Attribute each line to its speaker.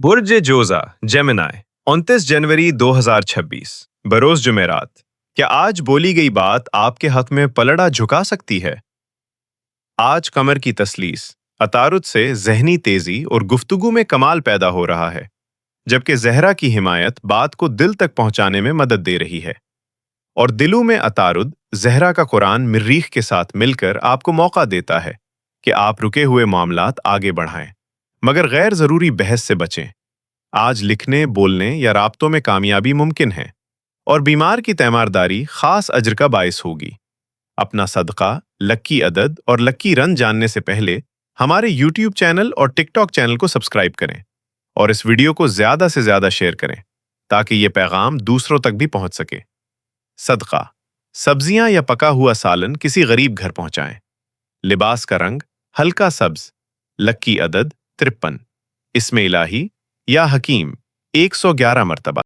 Speaker 1: برج جوزا جیمنائی 29 جنوری 2026 بروز جمعرات. کیا آج بولی گئی بات آپ کے حق میں پلڑا جھکا سکتی ہے؟ آج قمر کی تسلیس عطارد سے ذہنی تیزی اور گفتگو میں کمال پیدا ہو رہا ہے، جبکہ زہرا کی حمایت بات کو دل تک پہنچانے میں مدد دے رہی ہے، اور دلوں میں عطارد زہرا کا قرآن مریخ کے ساتھ مل کر آپ کو موقع دیتا ہے کہ آپ رکے ہوئے معاملات آگے بڑھائیں، مگر غیر ضروری بحث سے بچیں۔ آج لکھنے، بولنے یا رابطوں میں کامیابی ممکن ہے، اور بیمار کی تیمارداری خاص اجر کا باعث ہوگی۔ اپنا صدقہ، لکی عدد اور لکی رن جاننے سے پہلے ہمارے یوٹیوب چینل اور ٹک ٹاک چینل کو سبسکرائب کریں، اور اس ویڈیو کو زیادہ سے زیادہ شیئر کریں تاکہ یہ پیغام دوسروں تک بھی پہنچ سکے۔ صدقہ، سبزیاں یا پکا ہوا سالن کسی غریب گھر پہنچائیں۔ لباس کا رنگ ہلکا سبز، لکی عدد 53، اسم الہی یا حکیم 111 مرتبہ۔